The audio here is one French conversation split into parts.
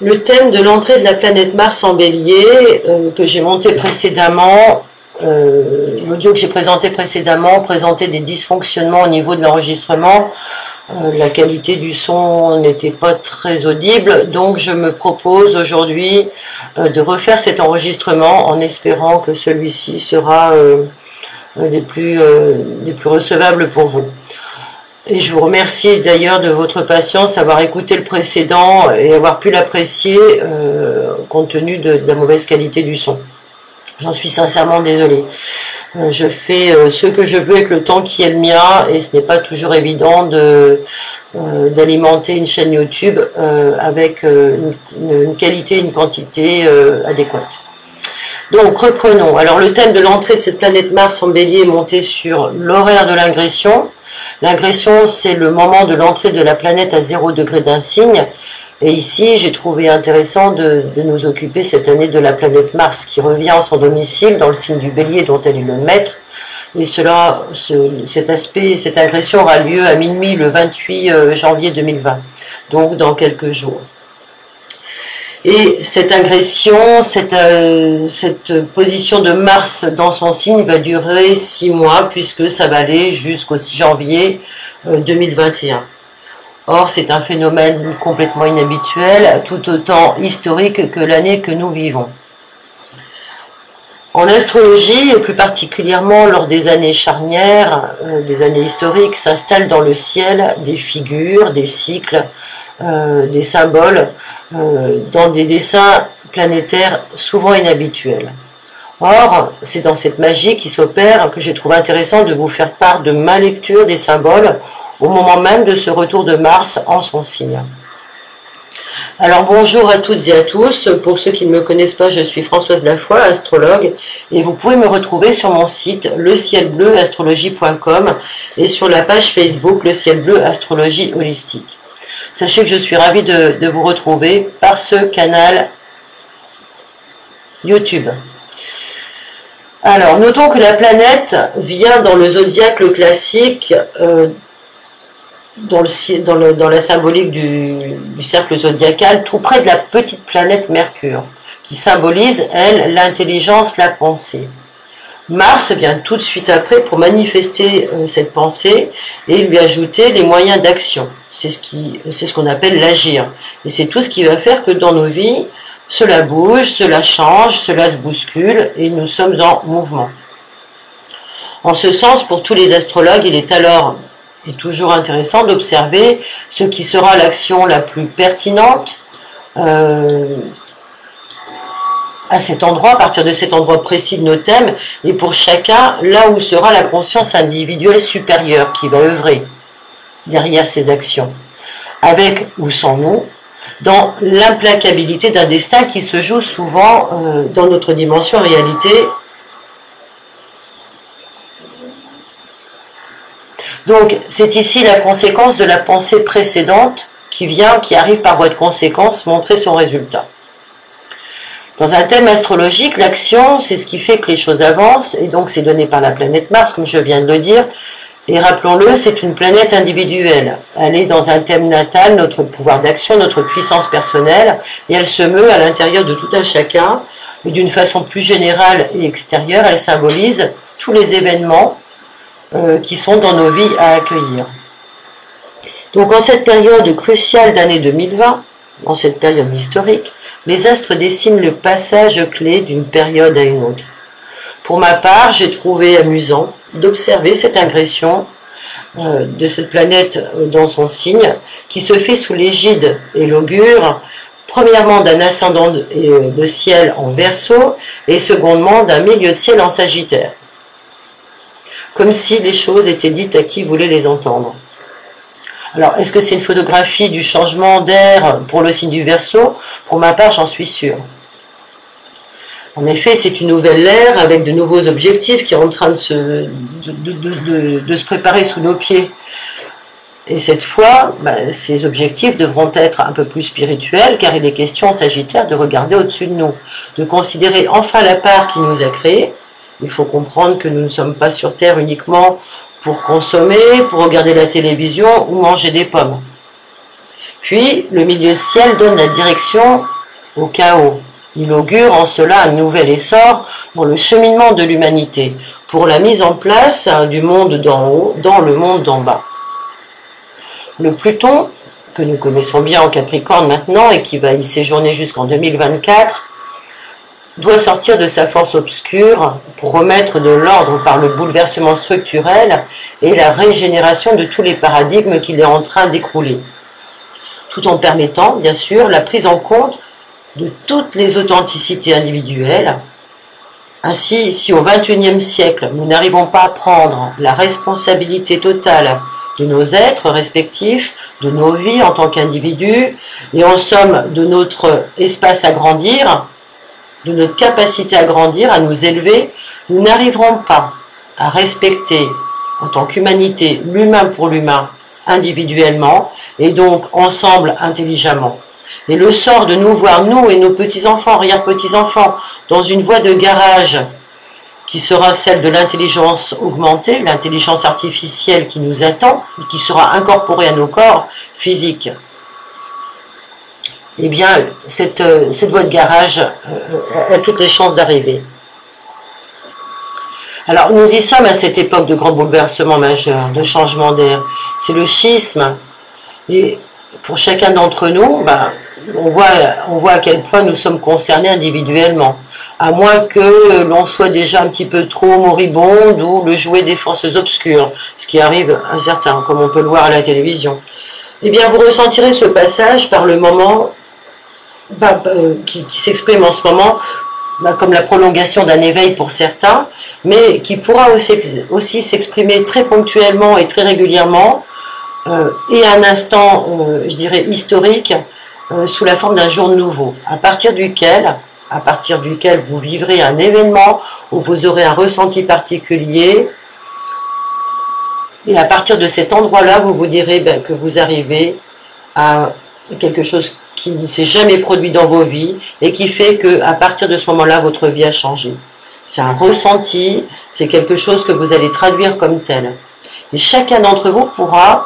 Le thème de l'entrée de la planète Mars en Bélier, que j'ai monté précédemment, l'audio que j'ai présenté précédemment présentait des dysfonctionnements au niveau de l'enregistrement. La qualité du son n'était pas très audible, donc je me propose aujourd'hui de refaire cet enregistrement en espérant que celui-ci sera des plus recevables pour vous. Et je vous remercie d'ailleurs de votre patience, avoir écouté le précédent et avoir pu l'apprécier compte tenu de la mauvaise qualité du son. J'en suis sincèrement désolée. Je fais ce que je peux avec le temps qui est le mien et ce n'est pas toujours évident d'alimenter une chaîne YouTube avec une qualité et une quantité adéquates. Donc reprenons. Alors le thème de l'entrée de cette planète Mars en Bélier est monté sur l'horaire de l'ingression. L'ingression, c'est le moment de l'entrée de la planète à 0 degré d'un signe. Et ici, j'ai trouvé intéressant de nous occuper cette année de la planète Mars qui revient en son domicile dans le signe du Bélier dont elle est le maître. Et cette agression aura lieu à minuit le 28 janvier 2020, donc dans quelques jours. Et cette agression, cette position de Mars dans son signe va durer 6 mois puisque ça va aller jusqu'au 6 janvier 2021. Or, c'est un phénomène complètement inhabituel, tout autant historique que l'année que nous vivons. En astrologie, et plus particulièrement lors des années charnières, des années historiques, s'installent dans le ciel des figures, des cycles, des symboles, dans des dessins planétaires souvent inhabituels. Or, c'est dans cette magie qui s'opère que j'ai trouvé intéressant de vous faire part de ma lecture des symboles au moment même de ce retour de Mars en son signe. Alors bonjour à toutes et à tous, pour ceux qui ne me connaissent pas, je suis Françoise Lafoy, astrologue, et vous pouvez me retrouver sur mon site lecielbleuastrologie.com et sur la page Facebook Le Ciel Bleu Astrologie Holistique. Sachez que je suis ravie de vous retrouver par ce canal YouTube. Alors, notons que la planète vient dans le zodiaque le classique, dans la symbolique du cercle zodiacal, tout près de la petite planète Mercure, qui symbolise, elle, l'intelligence, la pensée. Mars vient tout de suite après pour manifester cette pensée et lui ajouter les moyens d'action. C'est ce qu'on appelle l'agir. Et c'est tout ce qui va faire que dans nos vies, cela bouge, cela change, cela se bouscule et nous sommes en mouvement. En ce sens, pour tous les astrologues, il est alors et toujours intéressant d'observer ce qui sera l'action la plus pertinente à cet endroit, à partir de cet endroit précis de nos thèmes, et pour chacun, là où sera la conscience individuelle supérieure qui va œuvrer derrière ces actions, avec ou sans nous, dans l'implacabilité d'un destin qui se joue souvent dans notre dimension réalité. Donc, c'est ici la conséquence de la pensée précédente qui arrive par voie de conséquence montrer son résultat. Dans un thème astrologique, l'action, c'est ce qui fait que les choses avancent, et donc c'est donné par la planète Mars, comme je viens de le dire, et rappelons-le, c'est une planète individuelle. Elle est dans un thème natal, notre pouvoir d'action, notre puissance personnelle, et elle se meut à l'intérieur de tout un chacun, mais d'une façon plus générale et extérieure, elle symbolise tous les événements qui sont dans nos vies à accueillir. Donc en cette période cruciale d'année 2020, en cette période historique, les astres dessinent le passage clé d'une période à une autre. Pour ma part, j'ai trouvé amusant d'observer cette ingression de cette planète dans son signe, qui se fait sous l'égide et l'augure, premièrement d'un ascendant de ciel en Verseau, et secondement d'un milieu de ciel en Sagittaire. Comme si les choses étaient dites à qui voulait les entendre. Alors, est-ce que c'est une photographie du changement d'air pour le signe du Verseau? Pour ma part, j'en suis sûre. En effet, c'est une nouvelle ère avec de nouveaux objectifs qui sont en train de se préparer sous nos pieds. Et cette fois, ces objectifs devront être un peu plus spirituels, car il est question en Sagittaire de regarder au-dessus de nous, de considérer enfin la part qui nous a créés. Il faut comprendre que nous ne sommes pas sur Terre uniquement pour consommer, pour regarder la télévision ou manger des pommes. Puis le milieu ciel donne la direction au chaos. Il augure en cela un nouvel essor dans le cheminement de l'humanité, pour la mise en place du monde d'en haut dans le monde d'en bas. Le Pluton, que nous connaissons bien en Capricorne maintenant et qui va y séjourner jusqu'en 2024, doit sortir de sa force obscure pour remettre de l'ordre par le bouleversement structurel et la régénération de tous les paradigmes qu'il est en train d'écrouler, tout en permettant, bien sûr, la prise en compte de toutes les authenticités individuelles. Ainsi, si au XXIe siècle, nous n'arrivons pas à prendre la responsabilité totale de nos êtres respectifs, de nos vies en tant qu'individus, et en somme de notre espace à grandir, de notre capacité à grandir, à nous élever, nous n'arriverons pas à respecter en tant qu'humanité l'humain pour l'humain individuellement et donc ensemble intelligemment. Et le sort de nous voir, nous et nos petits-enfants, arrière-petits-enfants, dans une voie de garage qui sera celle de l'intelligence augmentée, l'intelligence artificielle qui nous attend et qui sera incorporée à nos corps physiques, eh bien, cette voie de garage a toutes les chances d'arriver. Alors, nous y sommes à cette époque de grands bouleversements majeurs, de changement d'air. C'est le schisme. Et pour chacun d'entre nous, on voit à quel point nous sommes concernés individuellement. À moins que l'on soit déjà un petit peu trop moribonde ou le jouet des forces obscures, ce qui arrive à certains, comme on peut le voir à la télévision. Eh bien, vous ressentirez ce passage par le moment qui s'exprime en ce moment comme la prolongation d'un éveil pour certains, mais qui pourra aussi s'exprimer très ponctuellement et très régulièrement, et à un instant, je dirais, historique, sous la forme d'un jour nouveau, à partir duquel vous vivrez un événement où vous aurez un ressenti particulier, et à partir de cet endroit-là, vous vous direz que vous arrivez à quelque chose qui ne s'est jamais produit dans vos vies et qui fait qu'à partir de ce moment-là, votre vie a changé. C'est un ressenti, c'est quelque chose que vous allez traduire comme tel. Et chacun d'entre vous pourra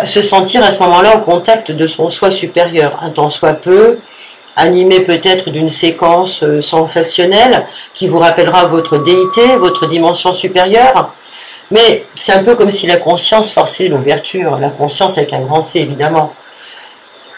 se sentir à ce moment-là au contact de son soi supérieur, un tant soit peu, animé peut-être d'une séquence sensationnelle qui vous rappellera votre déité, votre dimension supérieure. Mais c'est un peu comme si la conscience forçait l'ouverture, la conscience avec un grand C évidemment.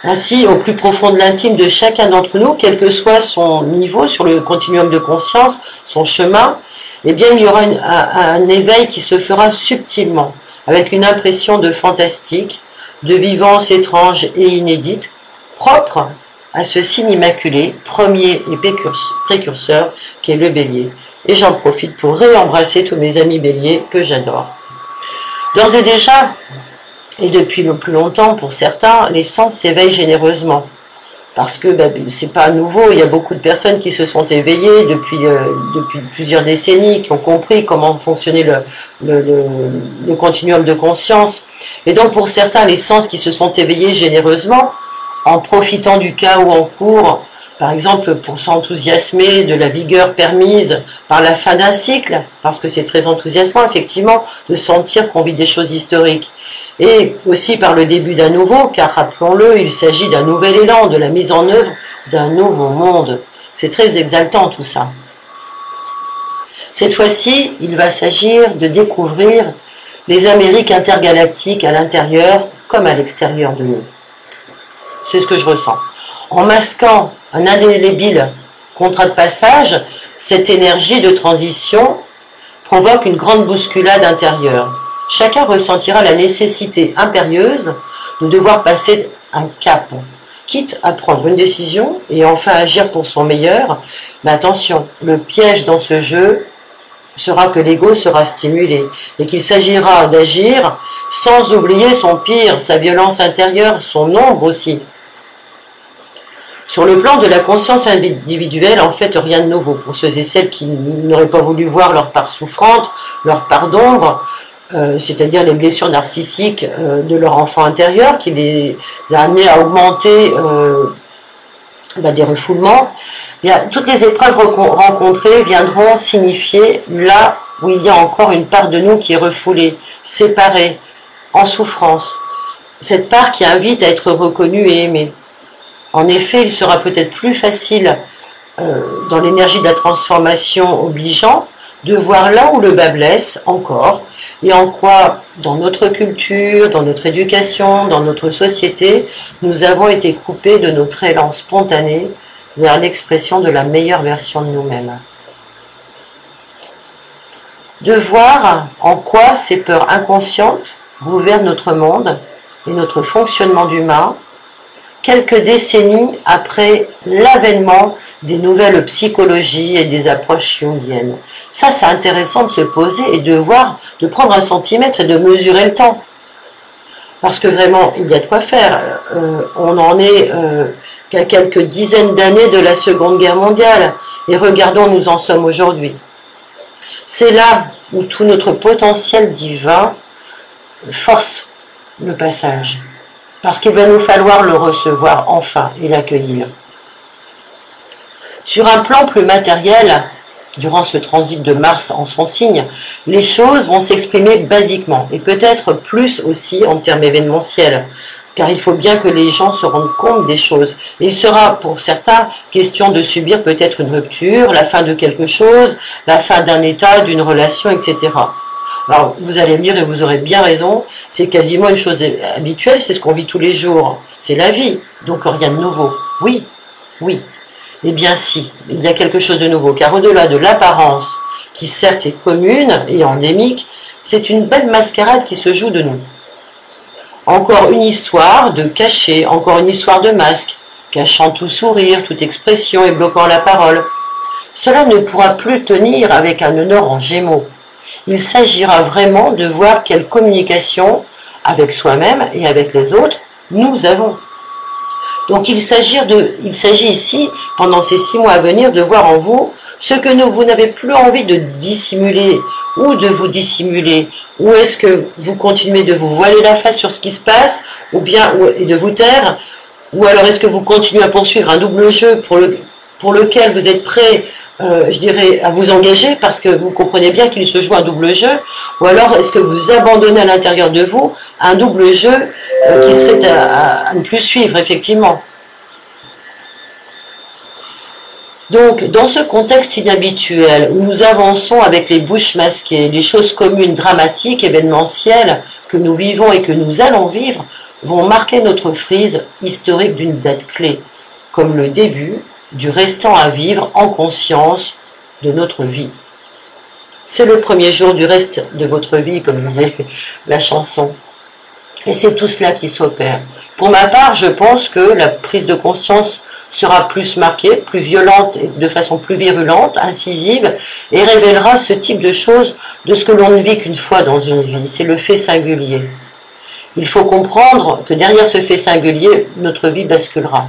Ainsi, au plus profond de l'intime de chacun d'entre nous, quel que soit son niveau sur le continuum de conscience, son chemin, eh bien il y aura un éveil qui se fera subtilement, avec une impression de fantastique, de vivance étrange et inédite, propre à ce signe immaculé, premier et précurseur, qui est le bélier. Et j'en profite pour réembrasser tous mes amis béliers que j'adore. D'ores et déjà, et depuis le plus longtemps pour certains, les sens s'éveillent généreusement. Parce que c'est pas nouveau, il y a beaucoup de personnes qui se sont éveillées depuis plusieurs décennies, qui ont compris comment fonctionnait le continuum de conscience. Et donc pour certains, les sens qui se sont éveillés généreusement, en profitant du chaos en cours, par exemple pour s'enthousiasmer de la vigueur permise par la fin d'un cycle, parce que c'est très enthousiasmant effectivement de sentir qu'on vit des choses historiques, et aussi par le début d'un nouveau, car rappelons-le, il s'agit d'un nouvel élan, de la mise en œuvre d'un nouveau monde. C'est très exaltant tout ça. Cette fois-ci, il va s'agir de découvrir les Amériques intergalactiques à l'intérieur comme à l'extérieur de nous. C'est ce que je ressens. En masquant un indélébile contrat de passage, cette énergie de transition provoque une grande bousculade intérieure. Chacun ressentira la nécessité impérieuse de devoir passer un cap, quitte à prendre une décision et enfin agir pour son meilleur. Mais attention, le piège dans ce jeu sera que l'ego sera stimulé et qu'il s'agira d'agir sans oublier son pire, sa violence intérieure, son ombre aussi. Sur le plan de la conscience individuelle, en fait, rien de nouveau pour ceux et celles qui n'auraient pas voulu voir leur part souffrante, leur part d'ombre, c'est-à-dire les blessures narcissiques de leur enfant intérieur qui les a amenés à augmenter des refoulements. Bien, toutes les épreuves rencontrées viendront signifier là où il y a encore une part de nous qui est refoulée, séparée, en souffrance. cette part qui invite à être reconnue et aimée. En effet, il sera peut-être plus facile, dans l'énergie de la transformation obligeant, de voir là où le bas blesse encore, et en quoi, dans notre culture, dans notre éducation, dans notre société, nous avons été coupés de notre élan spontané vers l'expression de la meilleure version de nous-mêmes. De voir en quoi ces peurs inconscientes gouvernent notre monde et notre fonctionnement d'humain, quelques décennies après l'avènement des nouvelles psychologies et des approches jungiennes. Ça, c'est intéressant de se poser et de voir, de prendre un centimètre et de mesurer le temps. Parce que vraiment, il y a de quoi faire. On en est qu'à quelques dizaines d'années de la Seconde Guerre mondiale. Et regardons où nous en sommes aujourd'hui. C'est là où tout notre potentiel divin force le passage. Parce qu'il va nous falloir le recevoir enfin et l'accueillir. Sur un plan plus matériel, durant ce transit de Mars en son signe, les choses vont s'exprimer basiquement et peut-être plus aussi en termes événementiels, car il faut bien que les gens se rendent compte des choses. Et il sera pour certains question de subir peut-être une rupture, la fin de quelque chose, la fin d'un état, d'une relation, etc. Alors, vous allez me dire, et vous aurez bien raison, c'est quasiment une chose habituelle, c'est ce qu'on vit tous les jours. C'est la vie, donc rien de nouveau. Oui, oui. Eh bien si, il y a quelque chose de nouveau, car au-delà de l'apparence, qui certes est commune et endémique, c'est une belle mascarade qui se joue de nous. Encore une histoire de cacher, encore une histoire de masque, cachant tout sourire, toute expression et bloquant la parole. Cela ne pourra plus tenir avec un honneur en Gémeaux. Il s'agira vraiment de voir quelle communication avec soi-même et avec les autres nous avons. Donc il s'agit ici, pendant ces 6 mois à venir, de voir en vous ce que vous n'avez plus envie de dissimuler ou de vous dissimuler. Ou est-ce que vous continuez de vous voiler la face sur ce qui se passe et de vous taire, ou alors est-ce que vous continuez à poursuivre un double jeu pour lequel vous êtes prêt, je dirais, à vous engager parce que vous comprenez bien qu'il se joue un double jeu, ou alors est-ce que vous abandonnez à l'intérieur de vous un double jeu qui serait à ne plus suivre, effectivement. Donc, dans ce contexte inhabituel, où nous avançons avec les bouches masquées, les choses communes, dramatiques, événementielles, que nous vivons et que nous allons vivre, vont marquer notre frise historique d'une date clé, comme le début du restant à vivre en conscience de notre vie. C'est le premier jour du reste de votre vie, comme disait la chanson. Et c'est tout cela qui s'opère. Pour ma part, je pense que la prise de conscience sera plus marquée, plus violente et de façon plus virulente, incisive, et révélera ce type de choses de ce que l'on ne vit qu'une fois dans une vie. C'est le fait singulier. Il faut comprendre que derrière ce fait singulier, notre vie basculera.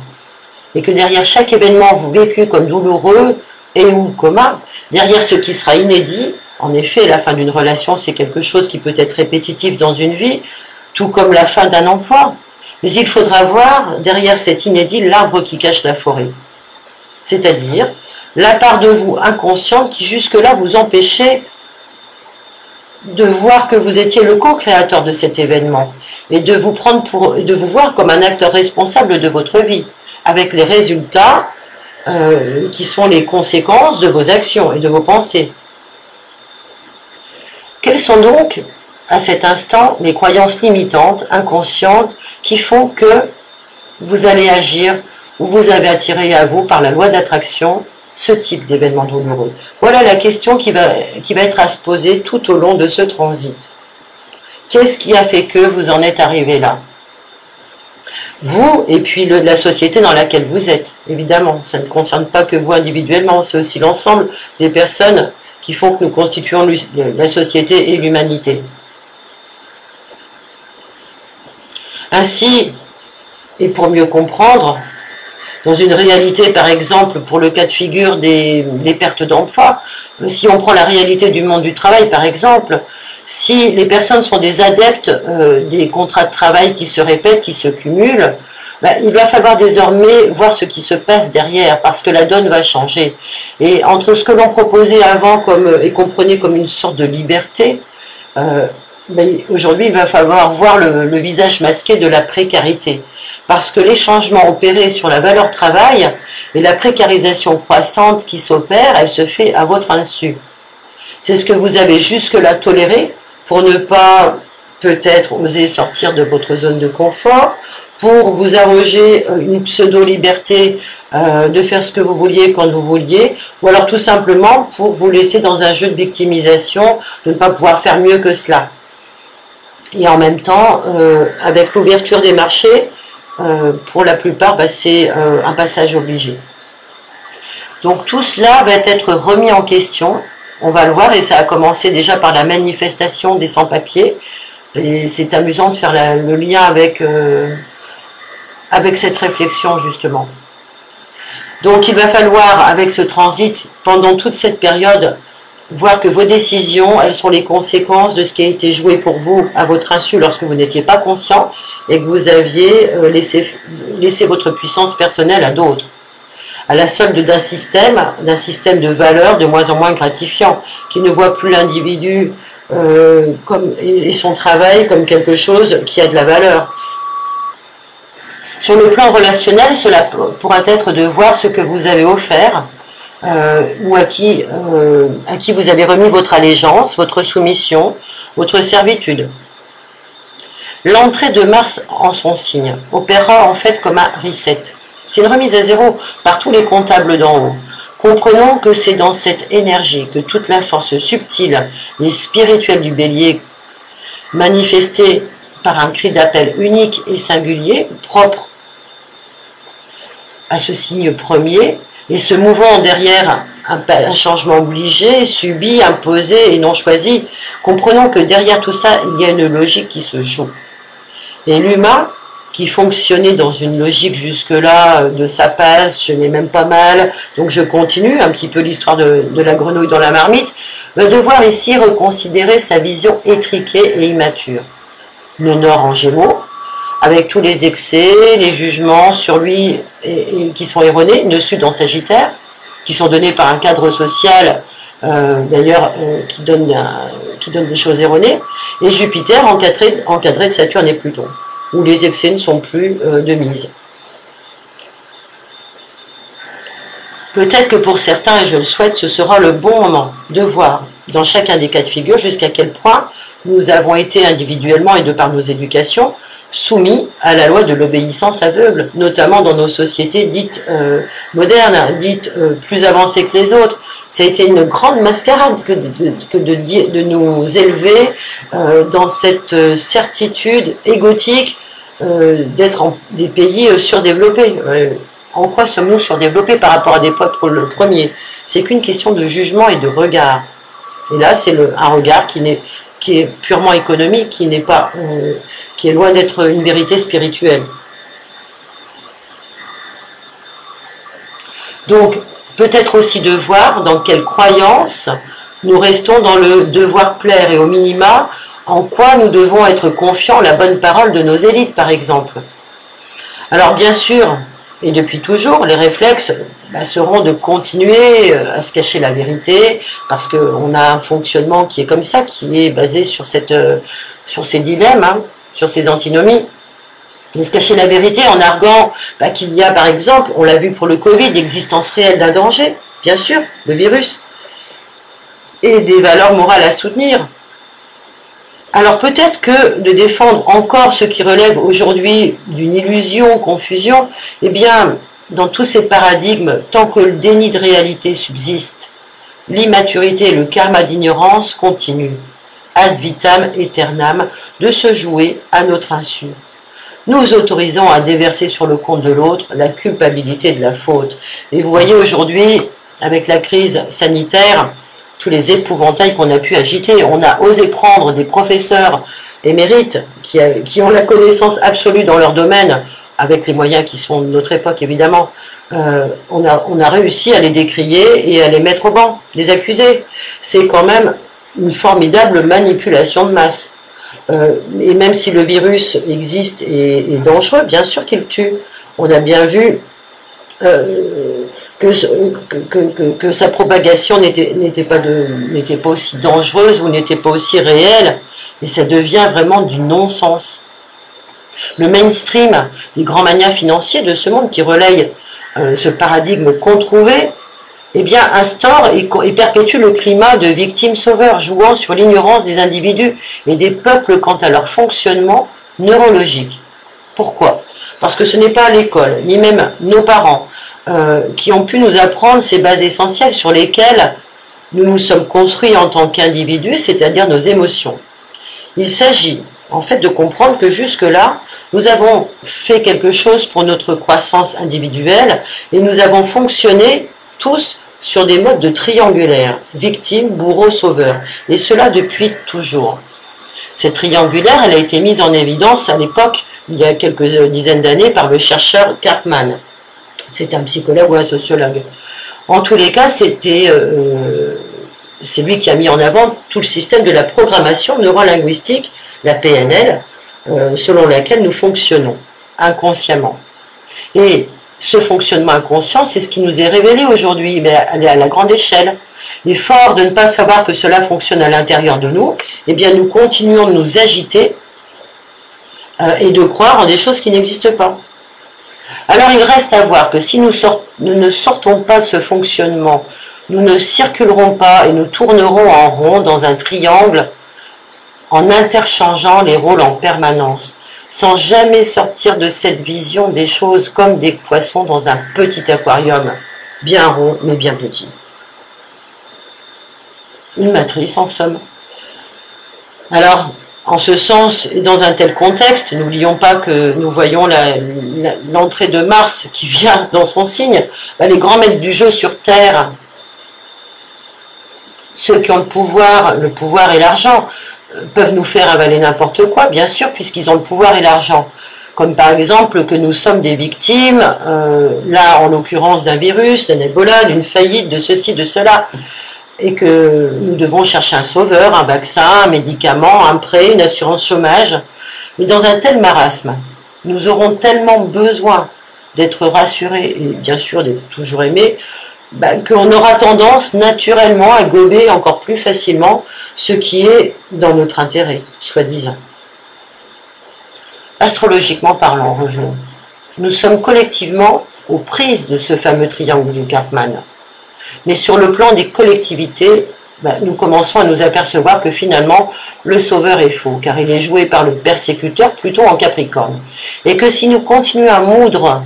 Et que derrière chaque événement vécu comme douloureux et ou commun, derrière ce qui sera inédit, en effet, la fin d'une relation, c'est quelque chose qui peut être répétitif dans une vie, tout comme la fin d'un emploi. Mais il faudra voir derrière cet inédit l'arbre qui cache la forêt. C'est-à-dire la part de vous inconsciente qui jusque-là vous empêchait de voir que vous étiez le co-créateur de cet événement et de vous voir comme un acteur responsable de votre vie, avec les résultats qui sont les conséquences de vos actions et de vos pensées. Quelles sont donc, à cet instant, les croyances limitantes, inconscientes, qui font que vous allez agir ou vous avez attiré à vous, par la loi d'attraction, ce type d'événement douloureux? Voilà la question qui va être à se poser tout au long de ce transit. Qu'est-ce qui a fait que vous en êtes arrivé là? Vous et puis la société dans laquelle vous êtes, évidemment. Ça ne concerne pas que vous individuellement, c'est aussi l'ensemble des personnes qui font que nous constituons la société et l'humanité. Ainsi, et pour mieux comprendre, dans une réalité, par exemple, pour le cas de figure des pertes d'emploi, si on prend la réalité du monde du travail, par exemple, si les personnes sont des adeptes des contrats de travail qui se répètent, qui se cumulent, il va falloir désormais voir ce qui se passe derrière, parce que la donne va changer. Et entre ce que l'on proposait avant et qu'on prenait comme une sorte de liberté, aujourd'hui, il va falloir voir le visage masqué de la précarité. Parce que les changements opérés sur la valeur travail et la précarisation croissante qui s'opère, elle se fait à votre insu. C'est ce que vous avez jusque-là toléré pour ne pas peut-être oser sortir de votre zone de confort, pour vous arroger une pseudo-liberté de faire ce que vous vouliez quand vous vouliez, ou alors tout simplement pour vous laisser dans un jeu de victimisation, de ne pas pouvoir faire mieux que cela. Et en même temps, avec l'ouverture des marchés, pour la plupart, c'est un passage obligé. Donc tout cela va être remis en question, on va le voir, et ça a commencé déjà par la manifestation des sans-papiers, et c'est amusant de faire le lien avec cette réflexion justement. Donc il va falloir, avec ce transit, pendant toute cette période, voir que vos décisions, elles sont les conséquences de ce qui a été joué pour vous à votre insu lorsque vous n'étiez pas conscient et que vous aviez laissé votre puissance personnelle à d'autres, à la solde d'un système de valeurs de moins en moins gratifiant, qui ne voit plus l'individu et son travail comme quelque chose qui a de la valeur. Sur le plan relationnel, cela pourra être de voir ce que vous avez offert ou à qui vous avez remis votre allégeance, votre soumission, votre servitude. L'entrée de Mars en son signe opérera en fait comme un reset. C'est une remise à zéro par tous les comptables d'en haut. Comprenons que c'est dans cette énergie que toute la force subtile et spirituelle du bélier, manifestée par un cri d'appel unique et singulier, propre à ce signe premier, et se mouvant derrière un changement obligé, subi, imposé et non choisi, comprenons que derrière tout ça, il y a une logique qui se joue. Et l'humain, qui fonctionnait dans une logique jusque-là de ça passe, je n'ai même pas mal, donc je continue, un petit peu l'histoire de la grenouille dans la marmite, va devoir ici reconsidérer sa vision étriquée et immature. Le Nord en Gémeaux, avec tous les excès, les jugements sur lui et qui sont erronés, le Sud en Sagittaire, qui sont donnés par un cadre social d'ailleurs qui donne des choses erronées, et Jupiter encadré de Saturne et Pluton, où les excès ne sont plus de mise. Peut-être que pour certains, et je le souhaite, ce sera le bon moment de voir dans chacun des cas de figure jusqu'à quel point nous avons été individuellement et de par nos éducations soumis à la loi de l'obéissance aveugle, notamment dans nos sociétés dites modernes, dites plus avancées que les autres. Ça a été une grande mascarade que de nous élever dans cette certitude égotique d'être des pays surdéveloppés. En quoi sommes-nous surdéveloppés par rapport à des peuples premiers? C'est qu'une question de jugement et de regard. Et là, c'est un regard qui est purement économique, qui est loin d'être une vérité spirituelle. Donc, peut-être aussi de voir dans quelle croyance nous restons dans le devoir plaire et au minima, en quoi nous devons être confiants en la bonne parole de nos élites, par exemple. Alors, bien sûr, et depuis toujours, les réflexes seront de continuer à se cacher la vérité, parce qu'on a un fonctionnement qui est comme ça, qui est basé sur ces dilemmes, sur ces antinomies. De se cacher la vérité en arguant qu'il y a, par exemple, on l'a vu pour le Covid, l'existence réelle d'un danger, bien sûr, le virus, et des valeurs morales à soutenir. Alors peut-être que de défendre encore ce qui relève aujourd'hui d'une illusion, confusion, eh bien, dans tous ces paradigmes, tant que le déni de réalité subsiste, l'immaturité et le karma d'ignorance continuent, ad vitam aeternam, de se jouer à notre insu. Nous autorisons à déverser sur le compte de l'autre la culpabilité de la faute. Et vous voyez aujourd'hui, avec la crise sanitaire, tous les épouvantails qu'on a pu agiter. On a osé prendre des professeurs émérites qui ont la connaissance absolue dans leur domaine, avec les moyens qui sont de notre époque évidemment. On a réussi à les décrier et à les mettre au banc, les accuser. C'est quand même une formidable manipulation de masse. Et même si le virus existe et est dangereux, bien sûr qu'il tue. On a bien vu que sa propagation n'était pas aussi dangereuse ou n'était pas aussi réelle Et ça devient vraiment du non-sens. Le mainstream des grands manias financiers de ce monde qui relayent ce paradigme qu'on trouvait, eh bien, instaure et perpétue le climat de victime-sauveur, jouant sur l'ignorance des individus et des peuples quant à leur fonctionnement neurologique. Pourquoi? Parce que ce n'est pas à l'école, ni même nos parents, qui ont pu nous apprendre ces bases essentielles sur lesquelles nous nous sommes construits en tant qu'individus, c'est-à-dire nos émotions. Il s'agit en fait de comprendre que jusque-là, nous avons fait quelque chose pour notre croissance individuelle et nous avons fonctionné tous sur des modes de triangulaire, victime, bourreau, sauveur, et cela depuis toujours. Cette triangulaire, elle a été mise en évidence à l'époque, il y a quelques dizaines d'années, par le chercheur Karpman. C'est un psychologue ou un sociologue. En tous les cas, c'est lui qui a mis en avant tout le système de la programmation neurolinguistique, la PNL, selon laquelle nous fonctionnons inconsciemment. Et ce fonctionnement inconscient, c'est ce qui nous est révélé aujourd'hui, mais à la grande échelle. Et fort de ne pas savoir que cela fonctionne à l'intérieur de nous, eh bien nous continuons de nous agiter et de croire en des choses qui n'existent pas. Alors il reste à voir que si nous ne sortons pas de ce fonctionnement, nous ne circulerons pas et nous tournerons en rond dans un triangle en interchangeant les rôles en permanence, sans jamais sortir de cette vision des choses comme des poissons dans un petit aquarium, bien rond mais bien petit. Une matrice en somme. Alors, en ce sens, et dans un tel contexte, n'oublions pas que nous voyons l'entrée de Mars qui vient dans son signe, les grands maîtres du jeu sur Terre, ceux qui ont le pouvoir et l'argent, peuvent nous faire avaler n'importe quoi, bien sûr, puisqu'ils ont le pouvoir et l'argent. Comme par exemple que nous sommes des victimes, là en l'occurrence d'un virus, d'un Ebola, d'une faillite, de ceci, de cela, et que nous devons chercher un sauveur, un vaccin, un médicament, un prêt, une assurance chômage. Mais dans un tel marasme, nous aurons tellement besoin d'être rassurés et bien sûr d'être toujours aimés, qu'on aura tendance naturellement à gober encore plus facilement ce qui est dans notre intérêt, soi-disant. Astrologiquement parlant, revenons. Nous sommes collectivement aux prises de ce fameux triangle du Karpman. Mais sur le plan des collectivités, nous commençons à nous apercevoir que finalement, le sauveur est faux, car il est joué par le persécuteur plutôt en Capricorne. Et que si nous continuons à moudre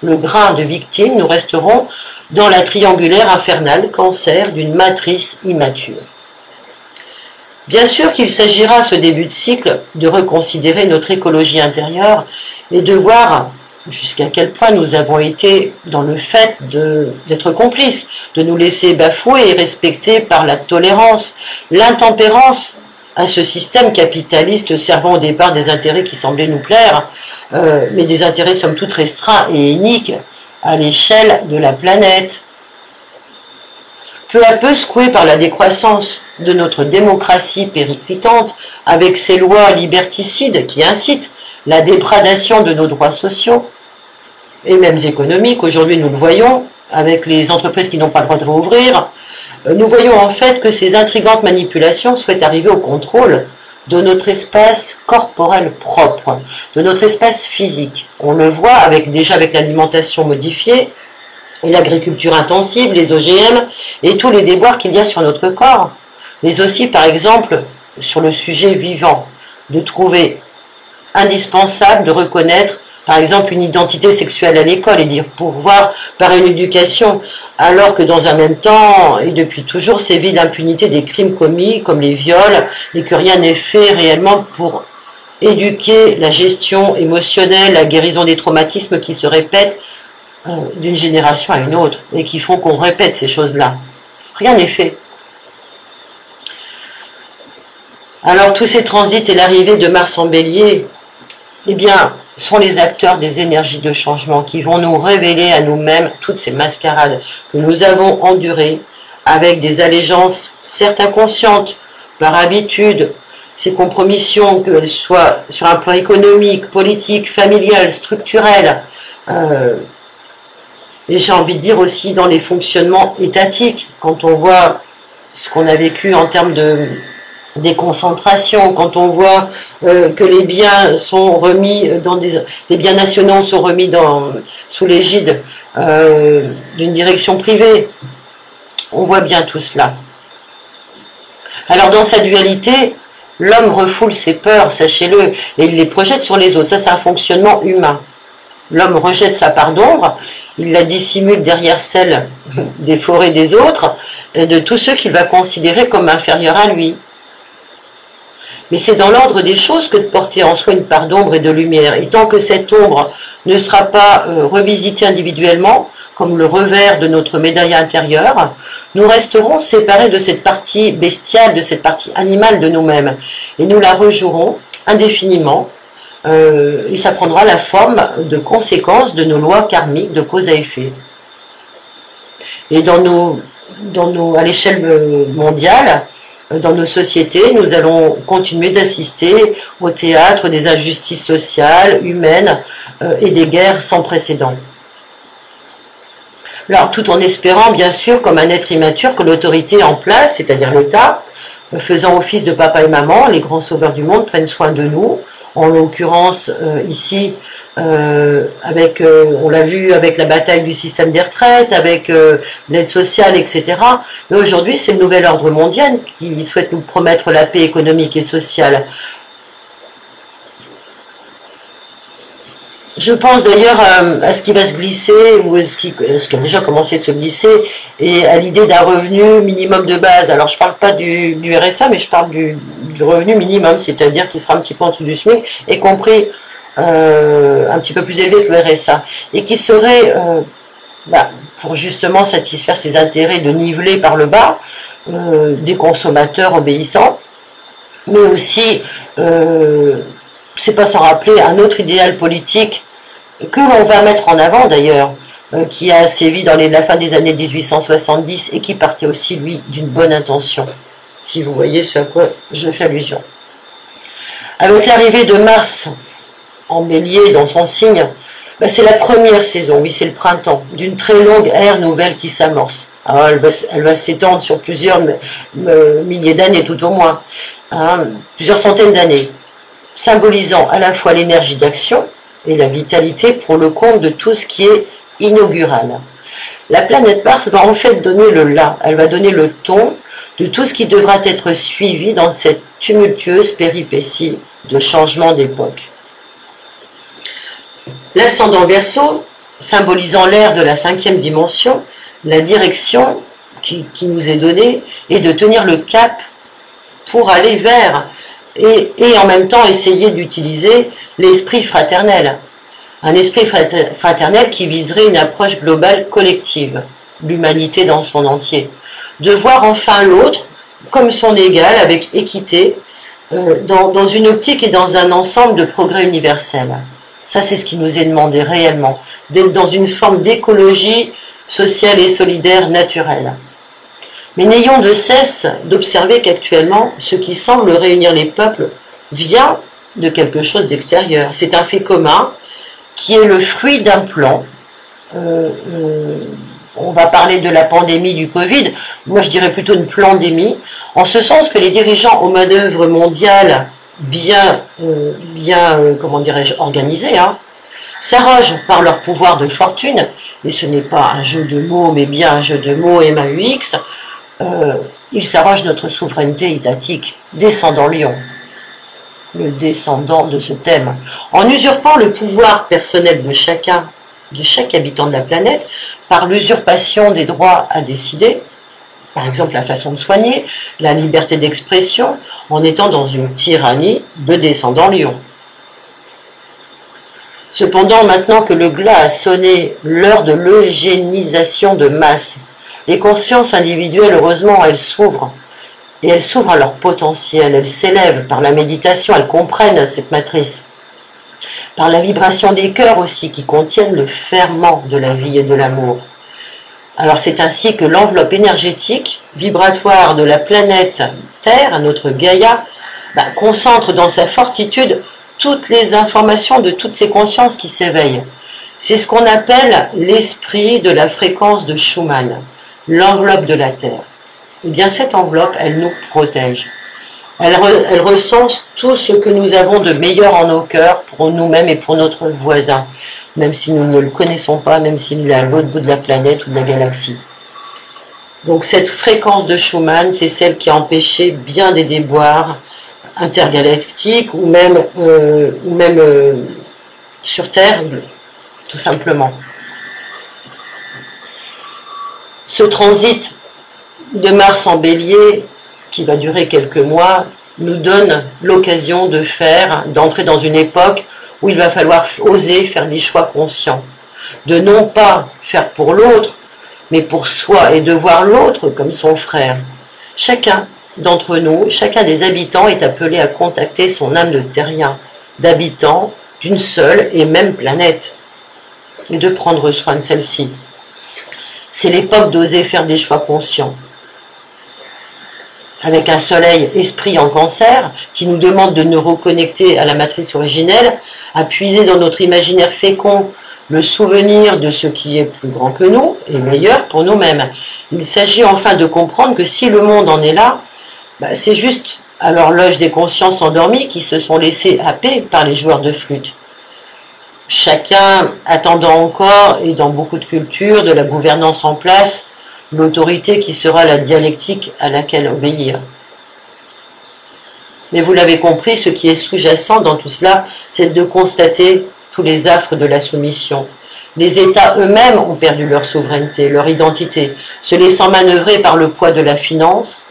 le grain de victime, nous resterons dans la triangulaire infernale cancer d'une matrice immature. Bien sûr qu'il s'agira, ce début de cycle, de reconsidérer notre écologie intérieure et de voir jusqu'à quel point nous avons été dans le fait d'être complices, de nous laisser bafouer et respecter par la tolérance, l'intempérance à ce système capitaliste servant au départ des intérêts qui semblaient nous plaire, mais des intérêts somme toute restreints et iniques à l'échelle de la planète. Peu à peu secoués par la décroissance de notre démocratie périclitante, avec ses lois liberticides qui incitent la dégradation de nos droits sociaux et même économiques, aujourd'hui nous le voyons, avec les entreprises qui n'ont pas le droit de rouvrir, nous voyons en fait que ces intrigantes manipulations souhaitent arriver au contrôle de notre espace corporel propre, de notre espace physique. On le voit déjà avec l'alimentation modifiée, et l'agriculture intensive, les OGM, et tous les déboires qu'il y a sur notre corps, mais aussi par exemple sur le sujet vivant, de trouver indispensable de reconnaître par exemple une identité sexuelle à l'école et d'y pourvoir par une éducation, alors que dans un même temps, et depuis toujours, sévit l'impunité des crimes commis, comme les viols, et que rien n'est fait réellement pour éduquer la gestion émotionnelle, la guérison des traumatismes qui se répètent d'une génération à une autre, et qui font qu'on répète ces choses-là. Rien n'est fait. Alors tous ces transits et l'arrivée de Mars en Bélier, eh bien, sont les acteurs des énergies de changement qui vont nous révéler à nous-mêmes toutes ces mascarades que nous avons endurées avec des allégeances certes inconscientes, par habitude, ces compromissions, qu'elles soient sur un plan économique, politique, familial, structurel, et j'ai envie de dire aussi dans les fonctionnements étatiques, quand on voit ce qu'on a vécu en termes de déconcentration, quand on voit que les biens sont remis les biens nationaux sont remis sous l'égide d'une direction privée, on voit bien tout cela. Alors dans sa dualité, l'homme refoule ses peurs, sachez-le, et il les projette sur les autres. Ça, c'est un fonctionnement humain. L'homme rejette sa part d'ombre, il la dissimule derrière celle des forêts des autres, et de tous ceux qu'il va considérer comme inférieurs à lui. Mais c'est dans l'ordre des choses que de porter en soi une part d'ombre et de lumière. Et tant que cette ombre ne sera pas revisitée individuellement, comme le revers de notre médaille intérieure, nous resterons séparés de cette partie bestiale, de cette partie animale de nous-mêmes. Et nous la rejouerons indéfiniment. Et ça prendra la forme de conséquences de nos lois karmiques de cause à effet. Et à l'échelle mondiale, dans nos sociétés, nous allons continuer d'assister au théâtre des injustices sociales, humaines et des guerres sans précédent. Alors, tout en espérant, bien sûr, comme un être immature, que l'autorité en place, c'est-à-dire l'État, faisant office de papa et maman, les grands sauveurs du monde, prennent soin de nous. En l'occurrence, ici, on l'a vu avec la bataille du système des retraites, avec l'aide sociale, etc. Mais aujourd'hui, c'est le nouvel ordre mondial qui souhaite nous promettre la paix économique et sociale. Je pense d'ailleurs à ce qui va se glisser, ou ce qui a déjà commencé de se glisser, et à l'idée d'un revenu minimum de base. Alors je ne parle pas du RSA, mais je parle du revenu minimum, c'est-à-dire qu'il sera un petit peu en dessous du SMIC, y compris un petit peu plus élevé que le RSA, et qui serait, pour justement satisfaire ses intérêts de niveler par le bas des consommateurs obéissants, mais aussi, c'est pas sans rappeler un autre idéal politique que l'on va mettre en avant d'ailleurs, qui a sévi dans la fin des années 1870 et qui partait aussi, lui, d'une bonne intention, si vous voyez ce à quoi je fais allusion. Avec l'arrivée de Mars en Bélier dans son signe, c'est la première saison, oui, c'est le printemps, d'une très longue ère nouvelle qui s'amorce. Alors elle va s'étendre sur plusieurs milliers d'années tout au moins, plusieurs centaines d'années, symbolisant à la fois l'énergie d'action et la vitalité pour le compte de tout ce qui est inaugural. La planète Mars va en fait donner le là, elle va donner le ton de tout ce qui devra être suivi dans cette tumultueuse péripétie de changement d'époque. L'ascendant Verseau, symbolisant l'ère de la 5e dimension, la direction qui nous est donnée est de tenir le cap pour aller vers et en même temps essayer d'utiliser l'esprit fraternel. Un esprit fraternel qui viserait une approche globale collective, l'humanité dans son entier. De voir enfin l'autre comme son égal, avec équité, dans une optique et dans un ensemble de progrès universel. Ça, c'est ce qui nous est demandé réellement, d'être dans une forme d'écologie sociale et solidaire naturelle. Mais n'ayons de cesse d'observer qu'actuellement, ce qui semble réunir les peuples vient de quelque chose d'extérieur. C'est un fait commun qui est le fruit d'un plan. On va parler de la pandémie du Covid, moi je dirais plutôt une pandémie, en ce sens que les dirigeants aux manœuvres mondiales bien comment dirais-je, organisés, s'arrogent par leur pouvoir de fortune, et ce n'est pas un jeu de mots, mais bien un jeu de mots MAUX, ils s'arrogent notre souveraineté étatique, descendant lion, le descendant de ce thème, en usurpant le pouvoir personnel de chacun, de chaque habitant de la planète, par l'usurpation des droits à décider, par exemple la façon de soigner, la liberté d'expression, en étant dans une tyrannie de descendant lion. Cependant, maintenant que le glas a sonné l'heure de l'eugénisation de masse, les consciences individuelles, heureusement, elles s'ouvrent, et elles s'ouvrent à leur potentiel, elles s'élèvent par la méditation, elles comprennent cette matrice, par la vibration des cœurs aussi, qui contiennent le ferment de la vie et de l'amour. Alors c'est ainsi que l'enveloppe énergétique, vibratoire de la planète Terre, notre Gaïa, concentre dans sa fortitude toutes les informations de toutes ces consciences qui s'éveillent. C'est ce qu'on appelle l'esprit de la fréquence de Schumann, l'enveloppe de la Terre. Eh bien cette enveloppe, elle nous protège. Elle recense tout ce que nous avons de meilleur en nos cœurs pour nous-mêmes et pour notre voisin, même si nous ne le connaissons pas, même s'il est à l'autre bout de la planète ou de la galaxie. Donc cette fréquence de Schumann, c'est celle qui a empêché bien des déboires intergalactiques ou même sur Terre, tout simplement. Ce transit de Mars en Bélier, qui va durer quelques mois, nous donne l'occasion d'entrer dans une époque où il va falloir oser faire des choix conscients, de non pas faire pour l'autre, mais pour soi, et de voir l'autre comme son frère. Chacun d'entre nous, chacun des habitants est appelé à contacter son âme de terrien, d'habitant d'une seule et même planète, et de prendre soin de celle-ci. C'est l'époque d'oser faire des choix conscients. Avec un soleil esprit en Cancer qui nous demande de nous reconnecter à la matrice originelle, à puiser dans notre imaginaire fécond le souvenir de ce qui est plus grand que nous et meilleur pour nous-mêmes. Il s'agit enfin de comprendre que si le monde en est là, c'est juste à l'horloge des consciences endormies qui se sont laissées happer par les joueurs de flûte. Chacun attendant encore, et dans beaucoup de cultures, de la gouvernance en place, l'autorité qui sera la dialectique à laquelle obéir. Mais vous l'avez compris, ce qui est sous-jacent dans tout cela, c'est de constater tous les affres de la soumission. Les États eux-mêmes ont perdu leur souveraineté, leur identité, se laissant manœuvrer par le poids de la finance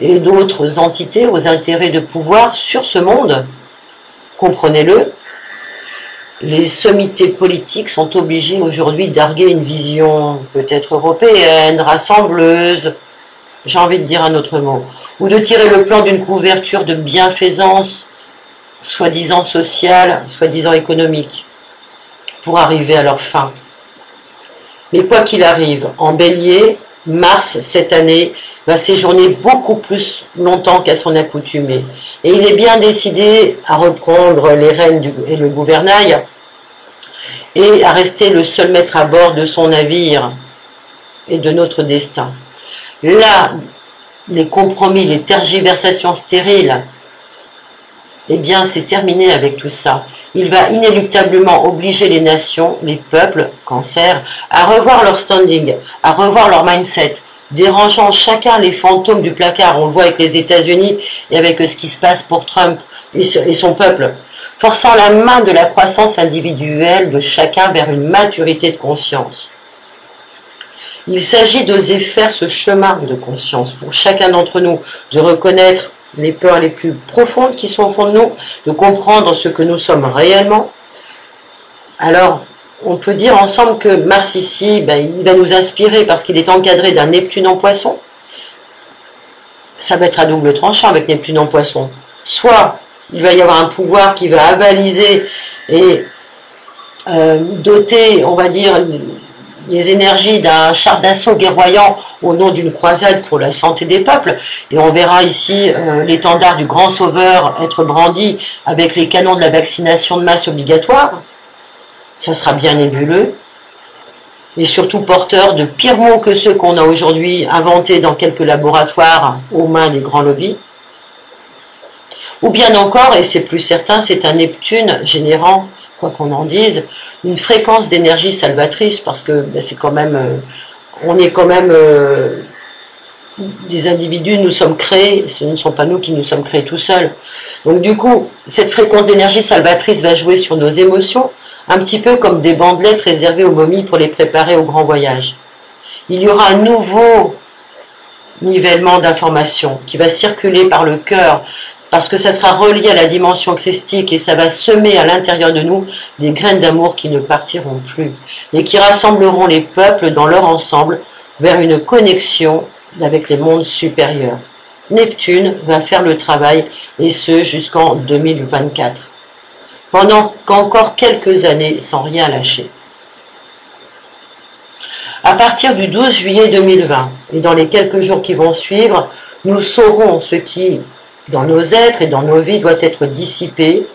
et d'autres entités aux intérêts de pouvoir sur ce monde. Comprenez-le, les sommités politiques sont obligées aujourd'hui d'arguer une vision peut-être européenne, rassembleuse, j'ai envie de dire un autre mot, ou de tirer le plan d'une couverture de bienfaisance, soi-disant sociale, soi-disant économique, pour arriver à leur fin. Mais quoi qu'il arrive, en Bélier, Mars, cette année, va séjourner beaucoup plus longtemps qu'à son accoutumée. Et il est bien décidé à reprendre les rênes et le gouvernail et à rester le seul maître à bord de son navire et de notre destin. Là, les compromis, les tergiversations stériles, eh bien, c'est terminé avec tout ça. Il va inéluctablement obliger les nations, les peuples, Cancer, à revoir leur standing, à revoir leur mindset, dérangeant chacun les fantômes du placard. On le voit avec les États-Unis et avec ce qui se passe pour Trump et son peuple, forçant la main de la croissance individuelle de chacun vers une maturité de conscience. Il s'agit d'oser faire ce chemin de conscience pour chacun d'entre nous, de reconnaître les peurs les plus profondes qui sont au fond de nous, de comprendre ce que nous sommes réellement. Alors, on peut dire ensemble que Mars ici, il va nous inspirer parce qu'il est encadré d'un Neptune en Poisson. Ça va être à double tranchant avec Neptune en Poisson. Soit il va y avoir un pouvoir qui va avaliser et doter, on va dire, les énergies d'un char d'assaut guerroyant au nom d'une croisade pour la santé des peuples. Et on verra ici l'étendard du grand sauveur être brandi avec les canons de la vaccination de masse obligatoire. Ça sera bien nébuleux. Et surtout porteur de pires mots que ceux qu'on a aujourd'hui inventés dans quelques laboratoires aux mains des grands lobbies. Ou bien encore, et c'est plus certain, c'est un Neptune générant, quoi qu'on en dise, une fréquence d'énergie salvatrice, parce que c'est quand même, on est quand même des individus, nous sommes créés, ce ne sont pas nous qui nous sommes créés tout seuls. Donc du coup, cette fréquence d'énergie salvatrice va jouer sur nos émotions, un petit peu comme des bandelettes réservées aux momies pour les préparer au grand voyage. Il y aura un nouveau nivellement d'informations qui va circuler par le cœur, parce que ça sera relié à la dimension christique et ça va semer à l'intérieur de nous des graines d'amour qui ne partiront plus et qui rassembleront les peuples dans leur ensemble vers une connexion avec les mondes supérieurs. Neptune va faire le travail et ce jusqu'en 2024, pendant qu'encore quelques années sans rien lâcher. À partir du 12 juillet 2020 et dans les quelques jours qui vont suivre, nous saurons ce qui dans nos êtres et dans nos vies doit être dissipé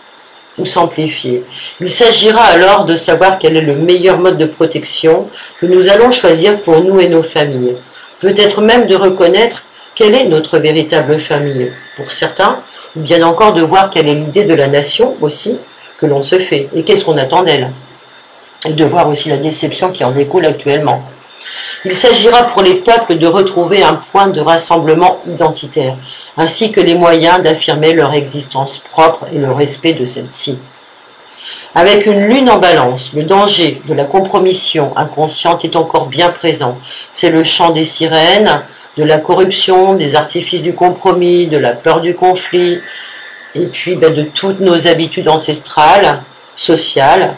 ou s'amplifier. Il s'agira alors de savoir quel est le meilleur mode de protection que nous allons choisir pour nous et nos familles. Peut-être même de reconnaître quelle est notre véritable famille. Pour certains, ou bien encore de voir quelle est l'idée de la nation aussi que l'on se fait, et qu'est-ce qu'on attend d'elle, et de voir aussi la déception qui en découle actuellement. Il s'agira pour les peuples de retrouver un point de rassemblement identitaire, ainsi que les moyens d'affirmer leur existence propre et le respect de celle-ci. Avec une lune en balance, le danger de la compromission inconsciente est encore bien présent. C'est le chant des sirènes, de la corruption, des artifices du compromis, de la peur du conflit, et puis de toutes nos habitudes ancestrales, sociales,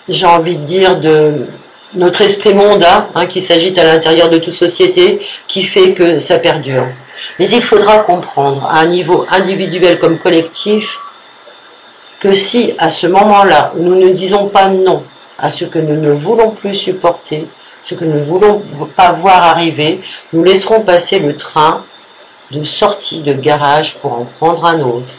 j'ai envie de dire de notre esprit mondain qui s'agite à l'intérieur de toute société, qui fait que ça perdure. Mais il faudra comprendre, à un niveau individuel comme collectif, que si à ce moment-là, nous ne disons pas non à ce que nous ne voulons plus supporter, ce que nous ne voulons pas voir arriver, nous laisserons passer le train de sortie de garage pour en prendre un autre.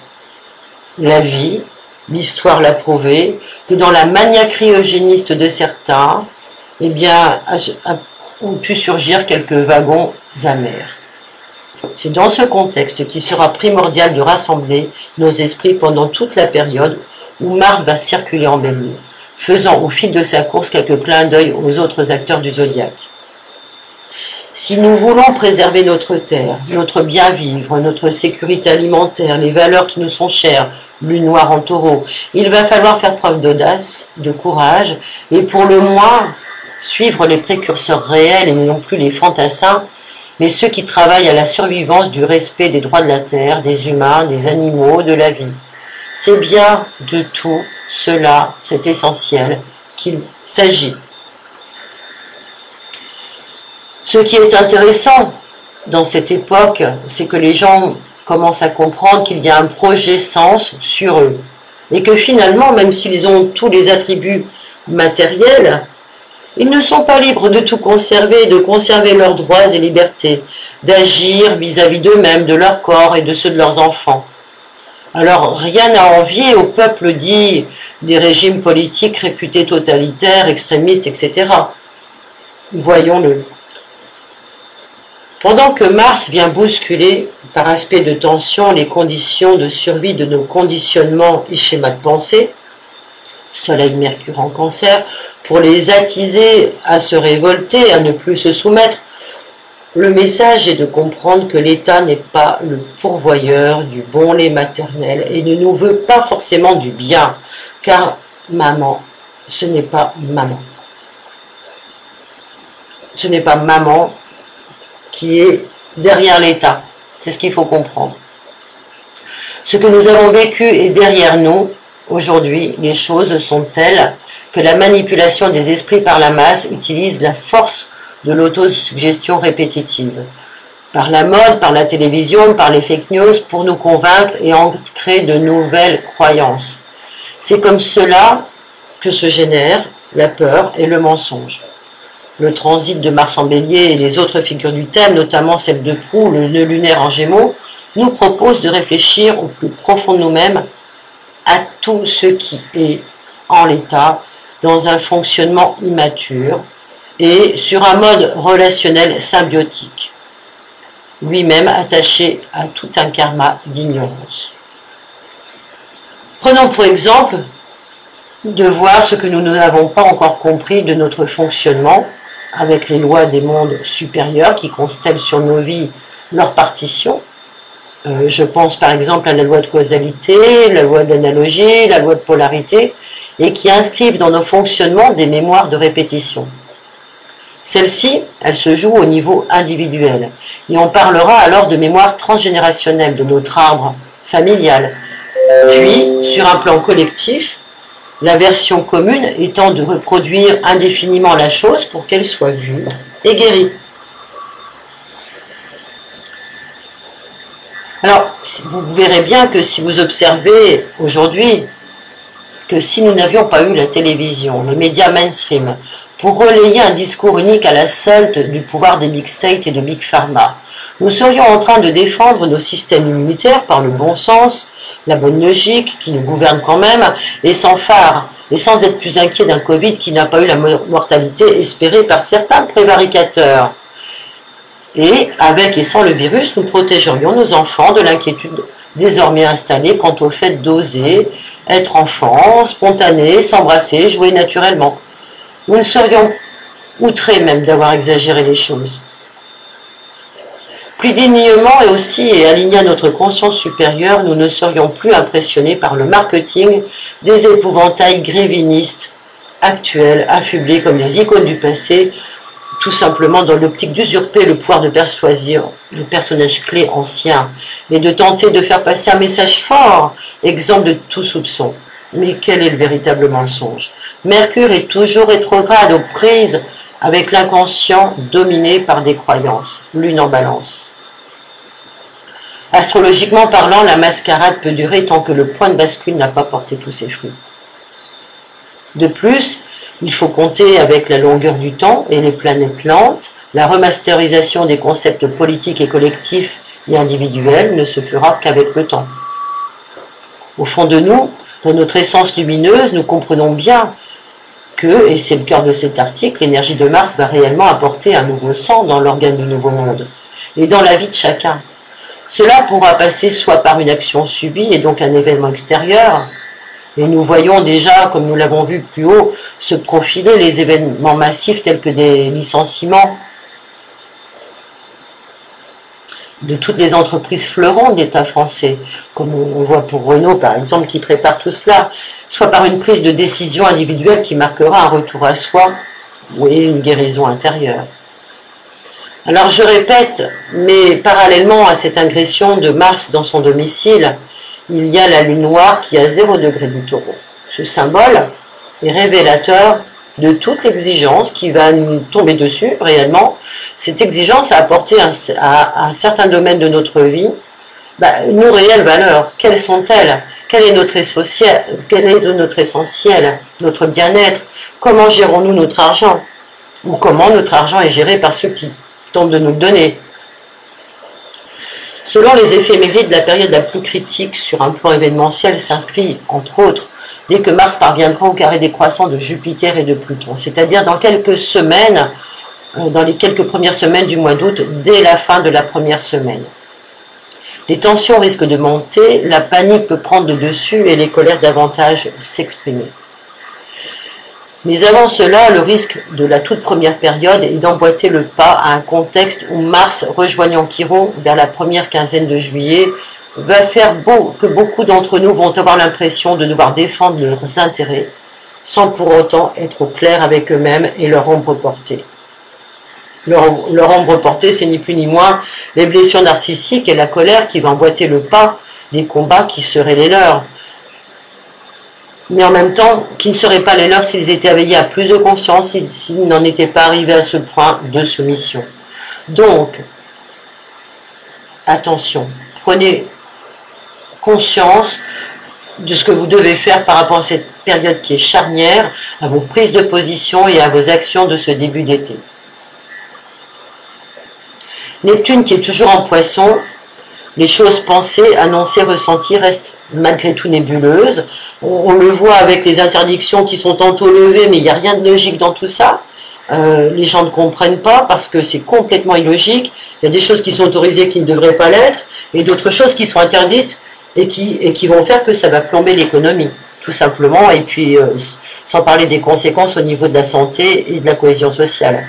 La vie, l'histoire l'a prouvé, que dans la maniaquerie eugéniste de certains, eh bien, ont pu surgir quelques wagons amers. C'est dans ce contexte qu'il sera primordial de rassembler nos esprits pendant toute la période où Mars va circuler en Bélier, faisant au fil de sa course quelques clins d'œil aux autres acteurs du zodiaque. Si nous voulons préserver notre terre, notre bien-vivre, notre sécurité alimentaire, les valeurs qui nous sont chères, lune noire en taureau, il va falloir faire preuve d'audace, de courage, et pour le moins, suivre les précurseurs réels et non plus les fantassins, mais ceux qui travaillent à la survivance du respect des droits de la terre, des humains, des animaux, de la vie. C'est bien de tout cela, c'est essentiel, qu'il s'agit. Ce qui est intéressant dans cette époque, c'est que les gens commencent à comprendre qu'il y a un projet sens sur eux. Et que finalement, même s'ils ont tous les attributs matériels, ils ne sont pas libres de tout conserver, de conserver leurs droits et libertés, d'agir vis-à-vis d'eux-mêmes, de leur corps et de ceux de leurs enfants. Alors, rien à envier au peuple dit des régimes politiques réputés totalitaires, extrémistes, etc. Voyons-le. Pendant que Mars vient bousculer, par aspect de tension, les conditions de survie de nos conditionnements et schémas de pensée, Soleil, Mercure en Cancer, pour les attiser à se révolter, à ne plus se soumettre, le message est de comprendre que l'État n'est pas le pourvoyeur du bon lait maternel et ne nous veut pas forcément du bien, car maman, ce n'est pas maman. Ce n'est pas maman qui est derrière l'État. C'est ce qu'il faut comprendre. Ce que nous avons vécu est derrière nous. Aujourd'hui, les choses sont telles que la manipulation des esprits par la masse utilise la force de l'autosuggestion répétitive. Par la mode, par la télévision, par les fake news, pour nous convaincre et ancrer de nouvelles croyances. C'est comme cela que se génèrent la peur et le mensonge. Le transit de Mars en Bélier et les autres figures du thème, notamment celle de Proue, le nœud lunaire en Gémeaux, nous proposent de réfléchir au plus profond de nous-mêmes à tout ce qui est en l'état, dans un fonctionnement immature et sur un mode relationnel symbiotique, lui-même attaché à tout un karma d'ignorance. Prenons pour exemple de voir ce que nous n'avons pas encore compris de notre fonctionnement avec les lois des mondes supérieurs qui constellent sur nos vies leur partition. Je pense par exemple à la loi de causalité, la loi d'analogie, la loi de polarité, et qui inscrivent dans nos fonctionnements des mémoires de répétition. Celle-ci, elle se joue au niveau individuel, et on parlera alors de mémoire transgénérationnelle de notre arbre familial. Puis, sur un plan collectif, la version commune étant de reproduire indéfiniment la chose pour qu'elle soit vue et guérie. Alors, vous verrez bien que si vous observez aujourd'hui que si nous n'avions pas eu la télévision, les médias mainstream, pour relayer un discours unique à la solde du pouvoir des big state et de big pharma, nous serions en train de défendre nos systèmes immunitaires par le bon sens, la bonne logique qui nous gouverne quand même, et sans phare, et sans être plus inquiets d'un Covid qui n'a pas eu la mortalité espérée par certains prévaricateurs. Et avec et sans le virus, nous protégerions nos enfants de l'inquiétude désormais installée quant au fait d'oser être enfant, spontané, s'embrasser, jouer naturellement. Nous ne serions outrés même d'avoir exagéré les choses. Plus dignement et aussi et alignés à notre conscience supérieure, nous ne serions plus impressionnés par le marketing des épouvantails grévinistes actuels, affublés comme des icônes du passé, tout simplement dans l'optique d'usurper le pouvoir de persuasion de personnages clés anciens et de tenter de faire passer un message fort, exempt de tout soupçon. Mais quel est le véritable mensonge? Mercure est toujours rétrograde, aux prises avec l'inconscient dominé par des croyances, lune en balance. Astrologiquement parlant, la mascarade peut durer tant que le point de bascule n'a pas porté tous ses fruits. De plus, il faut compter avec la longueur du temps et les planètes lentes. La remasterisation des concepts politiques et collectifs et individuels ne se fera qu'avec le temps. Au fond de nous, dans notre essence lumineuse, nous comprenons bien que, et c'est le cœur de cet article, l'énergie de Mars va réellement apporter un nouveau sang dans l'organe du nouveau monde et dans la vie de chacun. Cela pourra passer soit par une action subie et donc un événement extérieur, et nous voyons déjà, comme nous l'avons vu plus haut, se profiler les événements massifs tels que des licenciements de toutes les entreprises fleurons de l'État français, comme on voit pour Renault par exemple, qui prépare tout cela, soit par une prise de décision individuelle qui marquera un retour à soi ou une guérison intérieure. Alors je répète, mais parallèlement à cette ingression de Mars dans son domicile, il y a la lune noire qui a 0 degré du Taureau. Ce symbole est révélateur de toute l'exigence qui va nous tomber dessus réellement. Cette exigence a apporté à un certain domaine de notre vie nos réelles valeurs. Quelles sont-elles? Quel est notre essentiel, notre bien-être? Comment gérons-nous notre argent? Ou comment notre argent est géré par ceux qui tentent de nous le donner? Selon les éphémérides, la période la plus critique sur un plan événementiel s'inscrit, entre autres, dès que Mars parviendra au carré décroissant de Jupiter et de Pluton, c'est-à-dire dans quelques semaines, dans les quelques premières semaines du mois d'août, dès la fin de la première semaine. Les tensions risquent de monter, la panique peut prendre le dessus et les colères davantage s'exprimer. Mais avant cela, le risque de la toute première période est d'emboîter le pas à un contexte où Mars, rejoignant Chiron vers la première quinzaine de juillet, va faire que beaucoup d'entre nous vont avoir l'impression de devoir défendre leurs intérêts, sans pour autant être au clair avec eux-mêmes et leur ombre portée. Leur ombre portée, c'est ni plus ni moins les blessures narcissiques et la colère qui va emboîter le pas des combats qui seraient les leurs, mais en même temps qui ne seraient pas les leurs s'ils étaient éveillés à plus de conscience, s'ils n'en étaient pas arrivés à ce point de soumission. Donc, attention, prenez conscience de ce que vous devez faire par rapport à cette période qui est charnière, à vos prises de position et à vos actions de ce début d'été. Neptune qui est toujours en Poisson, les choses pensées, annoncées, ressenties restent malgré tout nébuleuses. On le voit avec les interdictions qui sont tantôt levées, mais il n'y a rien de logique dans tout ça. Les gens ne comprennent pas parce que c'est complètement illogique. Il y a des choses qui sont autorisées qui ne devraient pas l'être, et d'autres choses qui sont interdites et qui vont faire que ça va plomber l'économie, tout simplement, et puis sans parler des conséquences au niveau de la santé et de la cohésion sociale.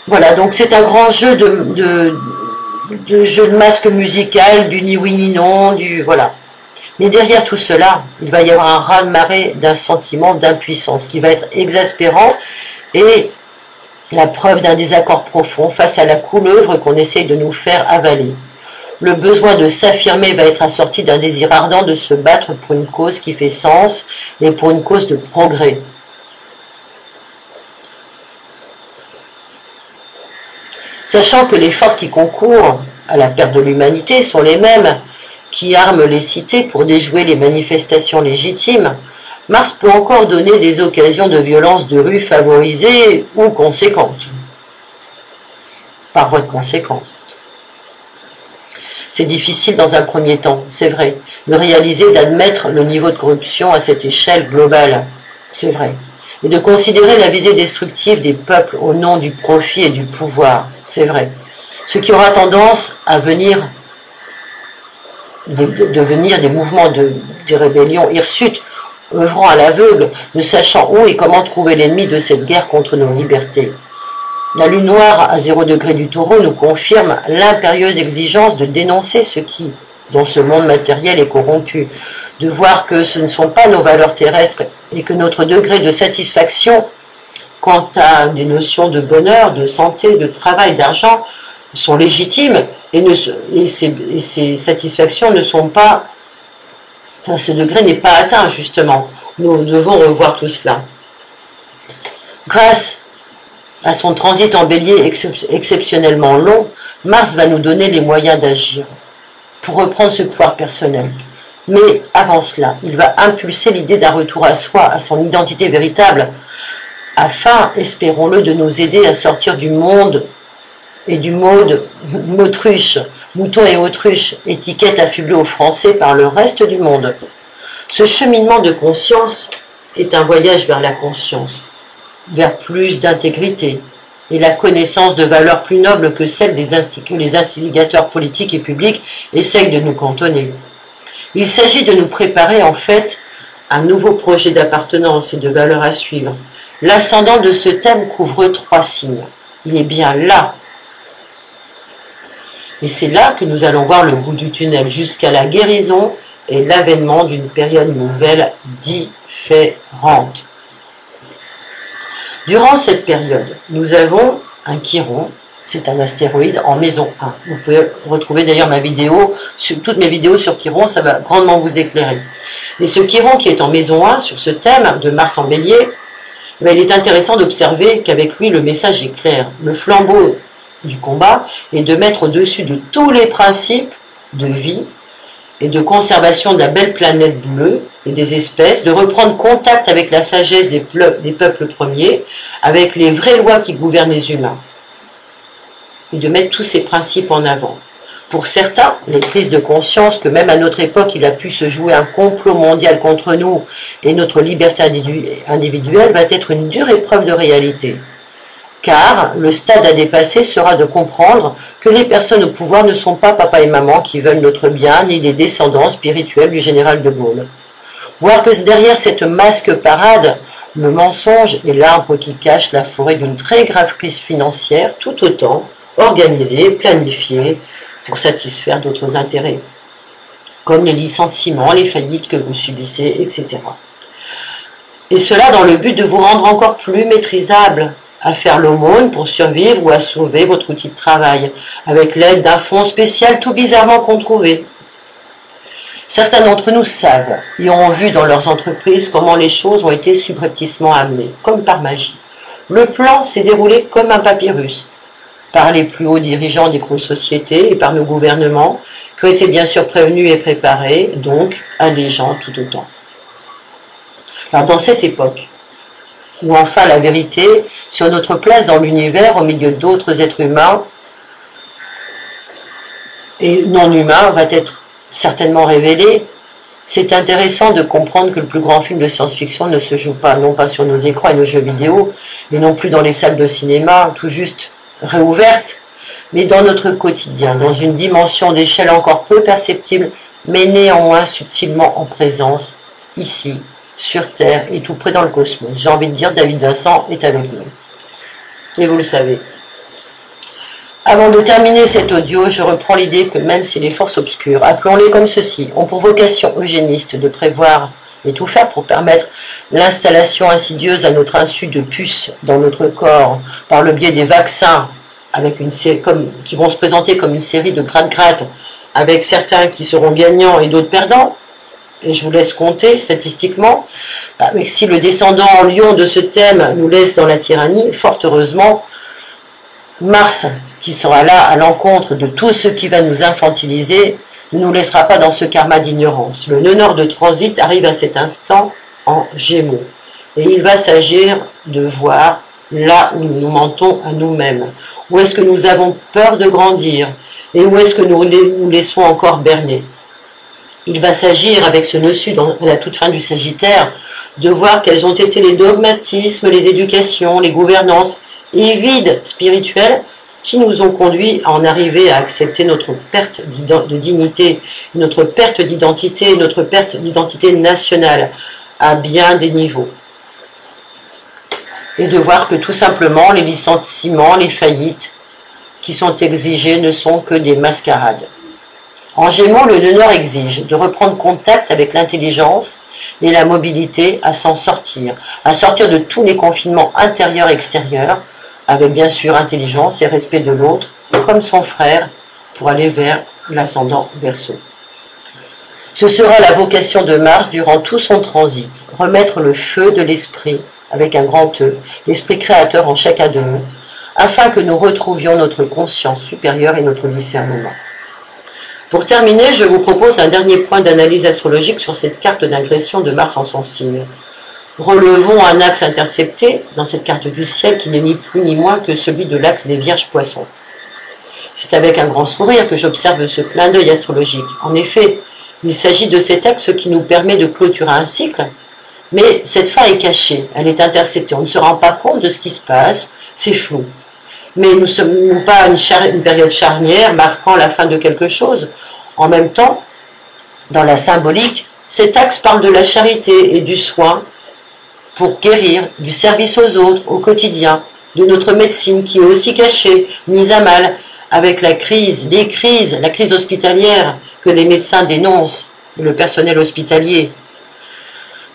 Voilà, donc c'est un grand jeu de jeu de masque musical, du ni oui ni non, voilà. Mais derrière tout cela, il va y avoir un raz-de-marée d'un sentiment d'impuissance qui va être exaspérant et la preuve d'un désaccord profond face à la couleuvre qu'on essaye de nous faire avaler. Le besoin de s'affirmer va être assorti d'un désir ardent de se battre pour une cause qui fait sens et pour une cause de progrès. Sachant que les forces qui concourent à la perte de l'humanité sont les mêmes qui arment les cités pour déjouer les manifestations légitimes, Mars peut encore donner des occasions de violence de rue favorisées ou conséquentes, par voie de conséquence. C'est difficile dans un premier temps, c'est vrai, de réaliser, d'admettre le niveau de corruption à cette échelle globale, c'est vrai. et de considérer la visée destructive des peuples au nom du profit et du pouvoir. C'est vrai. Ce qui aura tendance à devenir des mouvements de rébellion hirsutes, œuvrant à l'aveugle, ne sachant où et comment trouver l'ennemi de cette guerre contre nos libertés. La lune noire à 0 degré du Taureau nous confirme l'impérieuse exigence de dénoncer ce qui, dans ce monde matériel, est corrompu, de voir que ce ne sont pas nos valeurs terrestres et que notre degré de satisfaction quant à des notions de bonheur, de santé, de travail, d'argent sont légitimes et ces satisfactions ne sont pas, enfin, ce degré n'est pas atteint justement. Nous devons revoir tout cela. Grâce à son transit en bélier exceptionnellement long, Mars va nous donner les moyens d'agir pour reprendre ce pouvoir personnel. Mais avant cela, il va impulser l'idée d'un retour à soi, à son identité véritable, afin, espérons-le, de nous aider à sortir du monde et du mode autruche, mouton et autruche, étiquette affublée aux Français par le reste du monde. Ce cheminement de conscience est un voyage vers la conscience, vers plus d'intégrité et la connaissance de valeurs plus nobles que celles que les instigateurs politiques et publics essayent de nous cantonner. Il s'agit de nous préparer en fait à un nouveau projet d'appartenance et de valeurs à suivre. L'ascendant de ce thème couvre 3 signes. Il est bien là. Et c'est là que nous allons voir le bout du tunnel, jusqu'à la guérison et l'avènement d'une période nouvelle différente. Durant cette période, nous avons un Chiron, c'est un astéroïde en maison 1. Vous pouvez retrouver d'ailleurs toutes mes vidéos sur Chiron, ça va grandement vous éclairer. Et ce Chiron qui est en maison 1, sur ce thème de Mars en bélier, il est intéressant d'observer qu'avec lui, le message est clair. Le flambeau du combat est de mettre au-dessus de tous les principes de vie et de conservation de la belle planète bleue et des espèces, de reprendre contact avec la sagesse des peuples premiers, avec les vraies lois qui gouvernent les humains, et de mettre tous ces principes en avant. Pour certains, les prises de conscience que même à notre époque, il a pu se jouer un complot mondial contre nous et notre liberté individuelle va être une dure épreuve de réalité. Car le stade à dépasser sera de comprendre que les personnes au pouvoir ne sont pas papa et maman qui veulent notre bien, ni les descendants spirituels du général de Gaulle. Voir que derrière cette masque parade, le mensonge est l'arbre qui cache la forêt d'une très grave crise financière, tout autant organisée, planifiée, pour satisfaire d'autres intérêts, comme les licenciements, les faillites que vous subissez, etc. Et cela dans le but de vous rendre encore plus maîtrisable, à faire l'aumône pour survivre ou à sauver votre outil de travail, avec l'aide d'un fonds spécial tout bizarrement controuvé. Certains d'entre nous savent et ont vu dans leurs entreprises comment les choses ont été subrepticement amenées, comme par magie. Le plan s'est déroulé comme un papyrus, par les plus hauts dirigeants des grosses sociétés et par nos gouvernements, qui ont été bien sûr prévenus et préparés, donc allégeants tout autant. Alors dans cette époque, où enfin la vérité sur notre place dans l'univers au milieu d'autres êtres humains et non humains va être certainement révélée, c'est intéressant de comprendre que le plus grand film de science-fiction ne se joue pas, non pas sur nos écrans et nos jeux vidéo, et non plus dans les salles de cinéma, tout juste réouvertes, mais dans notre quotidien, dans une dimension d'échelle encore peu perceptible, mais néanmoins subtilement en présence, ici, sur Terre et tout près dans le cosmos. J'ai envie de dire, David Vincent est avec nous. Et vous le savez. Avant de terminer cet audio, je reprends l'idée que même si les forces obscures, appelons-les comme ceci, ont pour vocation eugéniste de prévoir et tout faire pour permettre l'installation insidieuse à notre insu de puces dans notre corps par le biais des vaccins avec qui vont se présenter comme une série de gratte-gratte avec certains qui seront gagnants et d'autres perdants, et je vous laisse compter statistiquement, mais si le descendant en lion de ce thème nous laisse dans la tyrannie, fort heureusement, Mars, qui sera là à l'encontre de tout ce qui va nous infantiliser, ne nous laissera pas dans ce karma d'ignorance. Le nœud nord de transit arrive à cet instant en Gémeaux, et il va s'agir de voir là où nous mentons à nous-mêmes, où est-ce que nous avons peur de grandir, et où est-ce que nous laissons encore berner. Il va s'agir, avec ce nœud sud à la toute fin du Sagittaire, de voir quels ont été les dogmatismes, les éducations, les gouvernances et vides spirituels qui nous ont conduits à en arriver à accepter notre perte de dignité, notre perte d'identité, notre perte d'identité nationale à bien des niveaux. Et de voir que tout simplement les licenciements, les faillites qui sont exigées ne sont que des mascarades. En Gémeaux, le nœud nord exige de reprendre contact avec l'intelligence et la mobilité à s'en sortir, à sortir de tous les confinements intérieurs et extérieurs, avec bien sûr intelligence et respect de l'autre, comme son frère, pour aller vers l'ascendant Verseau. Ce sera la vocation de Mars durant tout son transit, remettre le feu de l'esprit, avec un grand E, l'esprit créateur en chacun de nous, afin que nous retrouvions notre conscience supérieure et notre discernement. Pour terminer, je vous propose un dernier point d'analyse astrologique sur cette carte d'ingression de Mars en son signe. Relevons un axe intercepté dans cette carte du ciel qui n'est ni plus ni moins que celui de l'axe des Vierges Poissons. C'est avec un grand sourire que j'observe ce clin d'œil astrologique. En effet, il s'agit de cet axe qui nous permet de clôturer un cycle, mais cette fin est cachée, elle est interceptée, on ne se rend pas compte de ce qui se passe, c'est flou. Mais nous ne sommes pas une période charnière marquant la fin de quelque chose. En même temps, dans la symbolique, cet axe parle de la charité et du soin pour guérir, du service aux autres au quotidien, de notre médecine qui est aussi cachée, mise à mal, avec la crise hospitalière que les médecins dénoncent, le personnel hospitalier.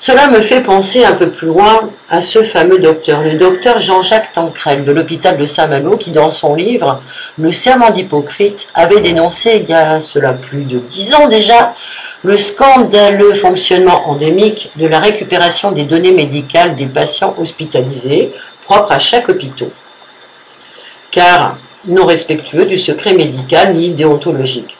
Cela me fait penser un peu plus loin à ce fameux docteur, le docteur Jean-Jacques Tancrel de l'hôpital de Saint-Malo qui, dans son livre « Le serment d'Hippocrate », avait dénoncé, il y a cela plus de 10 ans déjà, le scandaleux fonctionnement endémique de la récupération des données médicales des patients hospitalisés, propres à chaque hôpital, car non respectueux du secret médical ni déontologique.